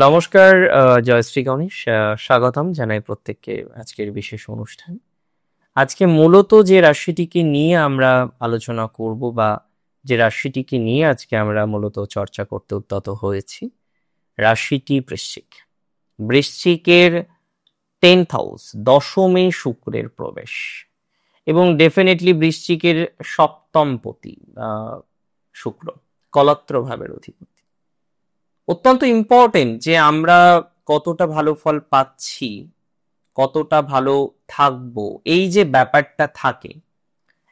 নমস্কার, জয়শ্রী গণেশ। স্বাগতম জানাই প্রত্যেককে আজকের বিশেষ অনুষ্ঠান। আজকে মূলত যে রাশিটিকে নিয়ে আমরা আলোচনা করব বা যে রাশিটিকে নিয়ে আজকে আমরা মূলত চর্চা করতে উদ্যত হয়েছি, রাশিটি বৃশ্চিক। বৃশ্চিকের 10th হাউস, দশমে শুক্রের প্রবেশ, এবং ডেফিনেটলি বৃশ্চিকের সপ্তমপতি শুক্র, কলত্র ভাবের অধিপতি। অত্যন্ত ইম্পর্টেন্ট যে আমরা কতটা ভালো ফল পাচ্ছি, কতটা ভালো থাকবো, এই যে ব্যাপারটা থাকে,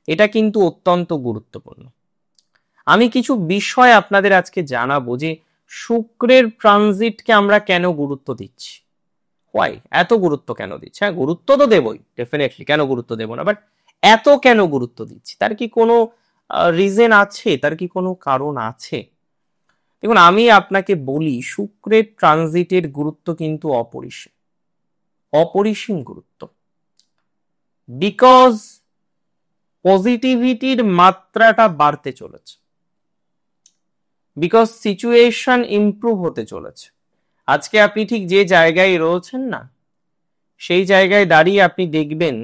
এটা কিন্তু অত্যন্ত গুরুত্বপূর্ণ। আমি কিছু বিষয় আপনাদের আজকে জানাবো যে শুক্রের ট্রানজিটকে আমরা কেন গুরুত্ব দিচ্ছি, হোয়াই এত গুরুত্ব কেন দিচ্ছি। হ্যাঁ, গুরুত্ব তো দেবই, ডেফিনেটলি, কেন গুরুত্ব দেবো না, বাট এত কেন গুরুত্ব দিচ্ছি, তার কি কোনো রিজন আছে, তার কি কোনো কারণ আছে? দেখুন, আমি আপনাকে বলি, শুক্রের ট্রানজিটের গুরুত্ব কিন্তু অপরিসীম গুরুত্ব। বিকজ পজিটিভিটির মাত্রাটা বাড়তে চলেছে, বিকজ সিচুয়েশন ইমপ্রুভ হতে চলেছে। আজকে আপনি ঠিক যে জায়গায় রয়েছেন না, সেই জায়গায় দাঁড়িয়ে আপনি দেখবেন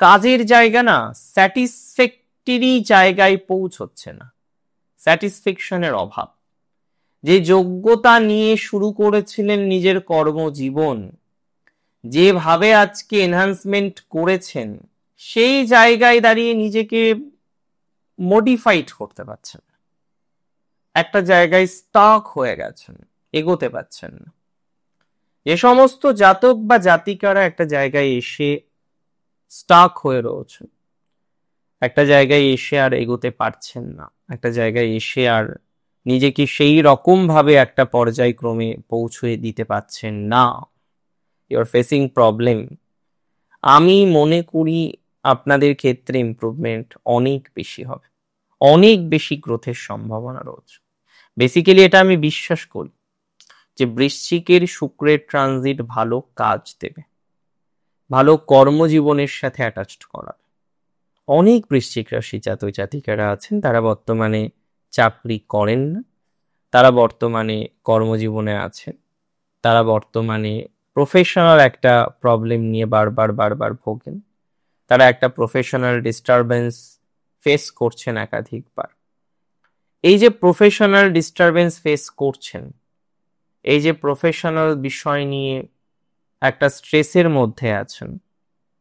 কাজের জায়গা না স্যাটিসফ্যাক্টরি জায়গায় পৌঁছচ্ছে না, স্যাটিসফ্যাকশনের অভাব। যে যোগ্যতা নিয়ে শুরু করেছিলেন নিজের কর্মজীবন, যেভাবে আজকে এনহান্সমেন্ট করেছেন, সেই জায়গায় দাঁড়িয়ে নিজেকে মডিফাইড করতে পারছেন, একটা জায়গায় স্টাক হয়ে গেছেন, এগোতে পারছেন না। যে সমস্ত জাতক বা জাতিকারা একটা জায়গায় এসে স্টাক হয়ে রয়েছেন, একটা জায়গায় এসে আর এগোতে পারছেন না, একটা জায়গায় এসে আর নিজেকে সেই রকম ভাবে একটা পর্যায়ক্রমে পৌঁছে দিতে পারছেন না, ইউ আর ফেসিং প্রবলেম, আমি মনে করি আপনাদের ক্ষেত্রে ইমপ্রুভমেন্ট অনেক বেশি হবে, অনেক বেশি গ্রোথের সম্ভাবনা রয়েছে। বেসিক্যালি এটা আমি বিশ্বাস করি যে বৃশ্চিকের শুক্রের ট্রানজিট ভালো কাজ দেবে, ভালো কর্মজীবনের সাথে অ্যাটাচড করাবে। অনেক বৃশ্চিক রাশি জাতক জাতিকারা আছেন, তারা বর্তমানে চাকরি করেন না, তারা বর্তমানে কর্মজীবনে আছেন, তারা বর্তমানে প্রফেশনাল একটা প্রবলেম নিয়ে বারবার ভোগেন, তারা একটা প্রফেশনাল ডিস্টারবেন্স ফেস করছেন একাধিকবার। এই যে প্রফেশনাল ডিস্টারবেন্স ফেস করছেন, এই যে প্রফেশনাল বিষয় নিয়ে একটা স্ট্রেসের মধ্যে আছেন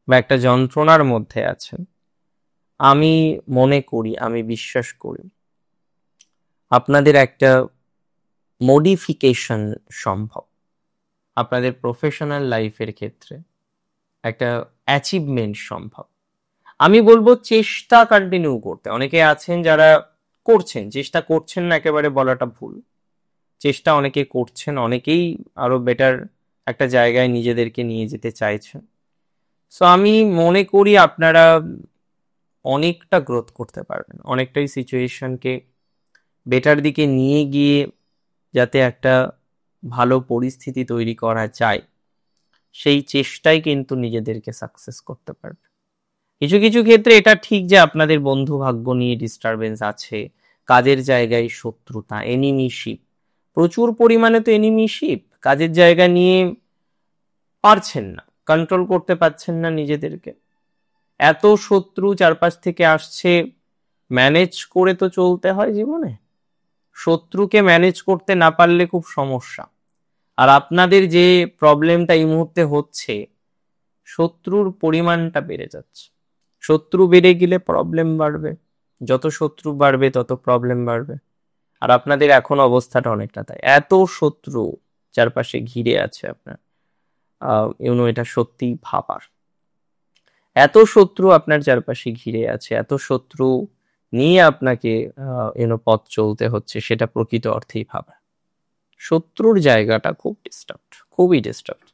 বা একটা যন্ত্রণার মধ্যে আছেন, আমি মনে করি, আমি বিশ্বাস করি আপনাদের একটা মডিফিকেশন সম্ভব, আপনাদের প্রফেশনাল লাইফের ক্ষেত্রে একটা অ্যাচিভমেন্ট সম্ভব। আমি বলবো চেষ্টা কন্টিনিউ করতে। অনেকে আছেন যারা করছেন, চেষ্টা করছেন না একেবারে বলাটা ভুল, চেষ্টা অনেকে করছেন, অনেকেই আরো বেটার একটা জায়গায় নিজেদেরকে নিয়ে যেতে চাইছেন। সো আমি মনে করি আপনারা অনেকটা গ্রোথ করতে পারবেন, অনেকটাই সিচুয়েশনকে বেটার দিকে নিয়ে গিয়ে যাতে একটা ভালো পরিস্থিতি তৈরি করা যায়, সেই চেষ্টাই কিন্তু নিজেদেরকে সাকসেস করতে পারবে। কিছু কিছু ক্ষেত্রে এটা ঠিক যে আপনাদের বন্ধু ভাগ্য নিয়ে ডিস্টারবেন্স আছে, কাজের জায়গায় শত্রুতা, এনিমিশিপ, প্রচুর পরিমাণে তো এনিমিশিপ, কাজের জায়গা নিয়ে পারছেন না, কন্ট্রোল করতে পারছেন না নিজেদেরকে, এত শত্রু চারপাশ থেকে আসছে, ম্যানেজ করে তো চলতে হয় জীবনে, শত্রুকে ম্যানেজ করতে না পারলে খুব সমস্যা। আর আপনাদের যে প্রবলেমটা এই মুহূর্তে হচ্ছে, শত্রুর পরিমাণটা বেড়ে যাচ্ছে, শত্রু বেড়ে গেলে প্রবলেম বাড়বে, যত শত্রু বাড়বে তত প্রবলেম বাড়বে। আর আপনাদের এখন অবস্থাটা অনেকটা তাই, এত শত্রু চারপাশে ঘিরে আছে আপনার, এটা সত্যি ভাবার, এত শত্রু আপনার চারপাশে ঘিরে আছে, এত শত্রু নিয়ে আপনাকে পথ চলতে হচ্ছে, সেটা প্রকৃত অর্থেই ভাবা। শত্রুর জায়গাটা খুব ডিস্টার্বড, খুবই ডিস্টার্বড।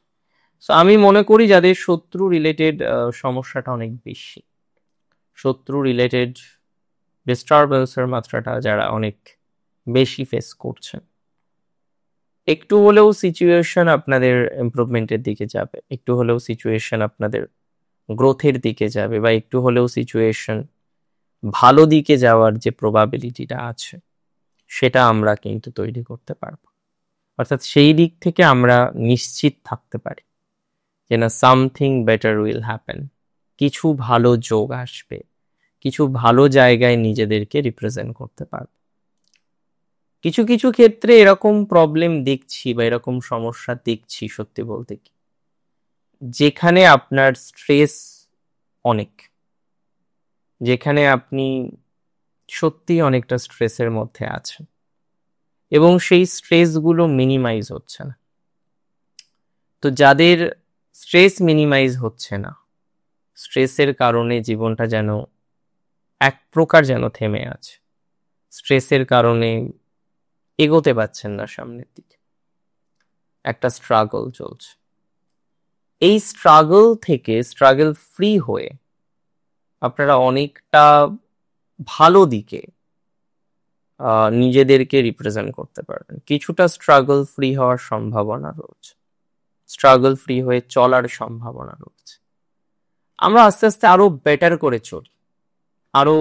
সো আমি মনে করি যাদের শত্রু রিলেটেড সমস্যাটা অনেক বেশি, শত্রু রিলেটেড ডিস্টারবেন্সের মাত্রাটা যারা অনেক বেশি ফেস করছেন, একটু হলেও সিচুয়েশন আপনাদের ইমপ্রুভমেন্টের দিকে যাবে, একটু হলেও সিচুয়েশন আপনাদের গ্রোথের দিকে যাবে, বা একটু হলেও সিচুয়েশন ভালো দিকে যাওয়ার যে প্রবাবিলিটিটা আছে, সেটা আমরা কিন্তু তৈরি করতে পারবো। অর্থাৎ সেই দিক থেকে আমরা নিশ্চিত থাকতে পারি যে না, সামথিং বেটার উইল হ্যাপেন, কিছু ভালো যোগ আসবে, কিছু ভালো জায়গায় নিজেদেরকে রিপ্রেজেন্ট করতে পারবে। কিছু কিছু ক্ষেত্রে এরকম প্রবলেম দেখছি বা এরকম সমস্যা দেখছি সত্যি বলতে কি, যেখানে আপনার স্ট্রেস অনেক, যেখানে আপনি সত্যি অনেকটা স্ট্রেসের মধ্যে আছেন এবং সেই স্ট্রেসগুলো মিনিমাইজ হচ্ছে না। তো যাদের স্ট্রেস মিনিমাইজ হচ্ছে না, স্ট্রেসের কারণে জীবনটা যেন এক প্রকার যেন থেমে আছে, স্ট্রেসের কারণে এগোতে পারছেন না সামনের দিকে, একটা স্ট্রাগল চলছে, এই স্ট্রাগল ফ্রি হয়ে আপনারা অনেকটা ভালো দিকে নিজেদেরকে রিপ্রেজেন্ট করতে পারবেন। কিছুটা স্ট্রাগল ফ্রি হওয়ার সম্ভাবনা রয়েছে, স্ট্রাগল ফ্রি হয়ে চলার সম্ভাবনা রয়েছে। আমরা আস্তে আস্তে আরো বেটার করে চলি, আরো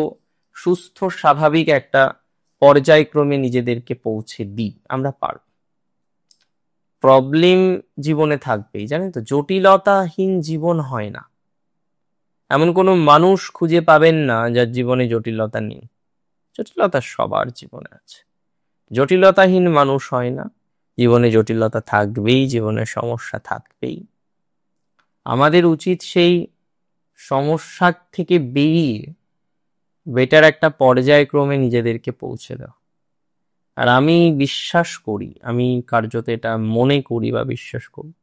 সুস্থ স্বাভাবিক একটা পর্যায়ক্রমে নিজেদেরকে পৌঁছে দিই, আমরা পারব। প্রবলেম জীবনে থাকবেই, জানেন তো, জটিলতাহীন জীবন হয় না। এমন কোনো মানুষ খুঁজে পাবেন না যার জীবনে জটিলতা নেই। জটিলতা সবার জীবনে আছে, জটিলতাহীন মানুষ হয় না। জীবনে জটিলতা থাকবেই, জীবনে সমস্যা থাকবেই। আমাদের উচিত সেই সমস্যা থেকে বেরিয়ে বেটার একটা পর্যায়ক্রমে নিজেদেরকে পৌঁছে দেওয়া। আর আমি বিশ্বাস করি, আমি কার্যত এটা মনে করি বা বিশ্বাস করি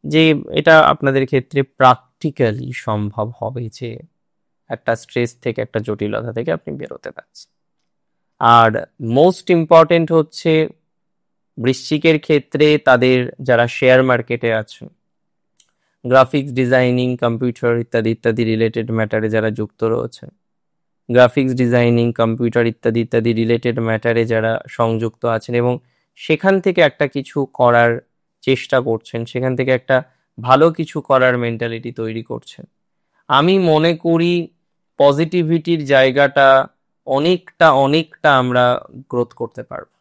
যে এটা আপনাদের ক্ষেত্রে প্র্যাকটিক্যালি সম্ভব হবে, যে একটা স্ট্রেস থেকে, একটা জটিলতা থেকে আপনি বেরোতে পারছেন। আর মোস্ট ইম্পর্টেন্ট হচ্ছে বৃশ্চিকের ক্ষেত্রে তাদের যারা শেয়ার মার্কেটে আছেন, গ্রাফিক্স ডিজাইনিং, কম্পিউটার ইত্যাদি ইত্যাদি রিলেটেড ম্যাটারে যারা যুক্ত রয়েছে, গ্রাফিক্স ডিজাইনিং, কম্পিউটার ইত্যাদি ইত্যাদি রিলেটেড ম্যাটারে যারা সংযুক্ত আছেন এবং সেখান থেকে একটা কিছু করার চেষ্টা করছেন, সেখান থেকে একটা ভালো কিছু করার মেন্টালিটি তৈরি করছেন, আমি মনে করি পজিটিভিটির জায়গাটা অনেকটা অনেকটা আমরা গ্রোথ করতে পারবো।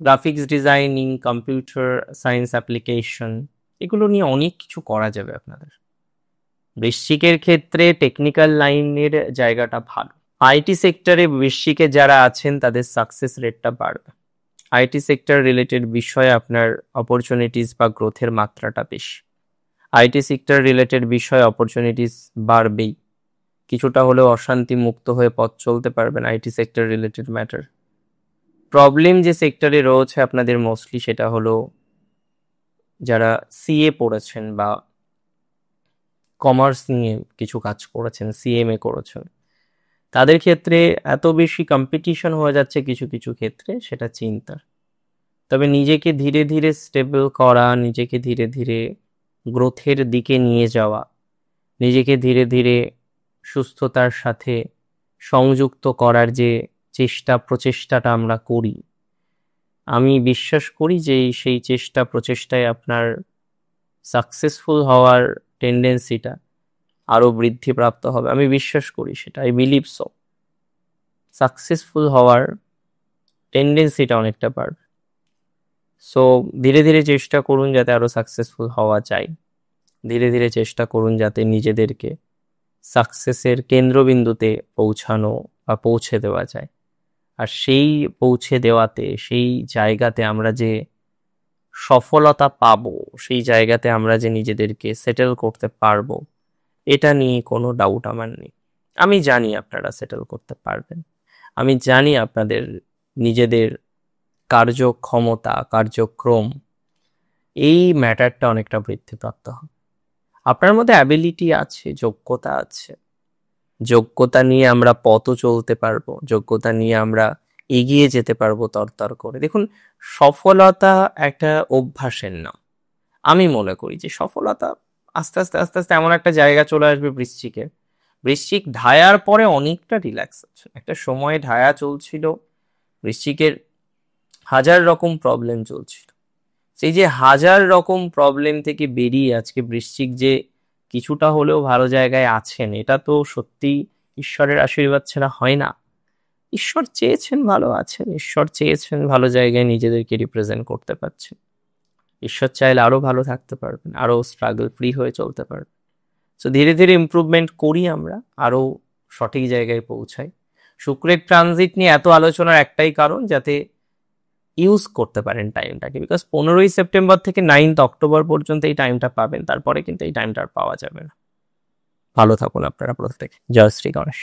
Graphics designing, computer science application, এগুলো নিয়ে অনেক কিছু করা যাবে আপনাদের। বৃশ্চিকের ক্ষেত্রে টেকনিক্যাল লাইনের জায়গাটা ভালো। আইটি সেক্টরে বৃশ্চিকে যারা আছেন তাদের সাকসেস রেটটা বাড়বে। আইটি সেক্টর রিলেটেড বিষয়ে আপনার অপরচুনিটিস বা গ্রোথের মাত্রাটা বেশি। আইটি সেক্টর রিলেটেড বিষয়ে অপরচুনিটিস বাড়বেই, কিছুটা হলেও অশান্তি মুক্ত হয়ে পথ চলতে পারবেন IT sector related matter. Problem যে সেক্টরে রয়েছে আপনাদের মোস্টলি, সেটা হলো যারা সিএ পড়েছেন বা কমার্স নিয়ে কিছু কাজ করেছেন, সিএমএ করেছেন, তাদের ক্ষেত্রে এত বেশি কম্পিটিশন হয়ে যাচ্ছে কিছু কিছু ক্ষেত্রে, সেটা চিন্তার। তবে নিজেকে ধীরে ধীরে স্টেবল করা, নিজেকে ধীরে ধীরে গ্রোথের দিকে নিয়ে যাওয়া, নিজেকে ধীরে ধীরে সুস্থতার সাথে সংযুক্ত করার যে প্রচেষ্টাটা আমরা করি, আমি বিশ্বাস করি যে সেই প্রচেষ্টায় আপনার সাকসেসফুল হওয়ার টেন্ডেন্সিটা আরো বৃদ্ধিপ্রাপ্ত হবে। আমি বিশ্বাস করি সেটা, আই বিলিভ সো। সাকসেসফুল হওয়ার টেন্ডেন্সিটা অনেকটা বাড়বে। সো ধীরে ধীরে চেষ্টা করুন যাতে আরো সাকসেসফুল হওয়া যায়, ধীরে ধীরে চেষ্টা করুন যাতে নিজেদেরকে সাকসেসের কেন্দ্রবিন্দুতে পৌঁছানো বা পৌঁছে দেওয়া যায়। আর সেই পৌঁছে দেওয়াতে, সেই জায়গাতে আমরা যে সফলতা পাবো, সেই জায়গাতে আমরা যে নিজেদেরকে সেটেল করতে পারবো, এটা নিয়ে কোনো ডাউট আমার নেই। আমি জানি আপনারা সেটেল করতে পারবেন, আমি জানি আপনাদের নিজেদের কার্যক্ষমতা, কার্যক্রম, এই ম্যাটারটা অনেকটা বৃদ্ধিপ্রাপ্ত হবে। আপনার মধ্যে অ্যাবিলিটি আছে, যোগ্যতা আছে, যোগ্যতা নিয়ে আমরা পথও চলতে পারবো, যোগ্যতা নিয়ে আমরা এগিয়ে যেতে পারবো তরতর করে। দেখুন, সফলতা একটা অভ্যাসের নাম। আমি মনে করি যে সফলতা আস্তে আস্তে আস্তে আস্তে এমন একটা জায়গা চলে আসবে বৃশ্চিক ঢায়ার পরে অনেকটা রিল্যাক্স আছে। একটা সময় ঢায়া চলছিল, বৃশ্চিকের হাজার রকম প্রবলেম চলছিল, সেই যে হাজার রকম প্রবলেম থেকে বেরিয়ে আজকে বৃশ্চিক যে কিছুটা হলেও ভালো জায়গায় আছেন, এটা তো সত্যি ঈশ্বরের আশীর্বাদ ছাড়া হয় না। ঈশ্বর চেয়েছেন ভালো আছেন, ঈশ্বর চেয়েছেন ভালো জায়গায় নিজেদেরকে রিপ্রেজেন্ট করতে পারছেন, ঈশ্বর চাইলে আরো ভালো থাকতে পারবেন, আরো স্ট্রাগল ফ্রি হয়ে চলতে পারবেন। তো ধীরে ধীরে ইমপ্রুভমেন্ট করি, আমরা আরো সঠিক জায়গায় পৌঁছাই। শুক্রের ট্রানজিট নিয়ে এত আলোচনার একটাই কারণ, যাতে ইউজ করতে পারেন টাইমটাকে, বিকজ 15ই সেপ্টেম্বর থেকে 9th অক্টোবর পর্যন্ত এই টাইমটা পাবেন, তারপরে কিন্তু এই টাইমটা আর পাওয়া যাবে না। ভালো থাকুন আপনারা প্রত্যেকে। জয় শ্রী গণেশ।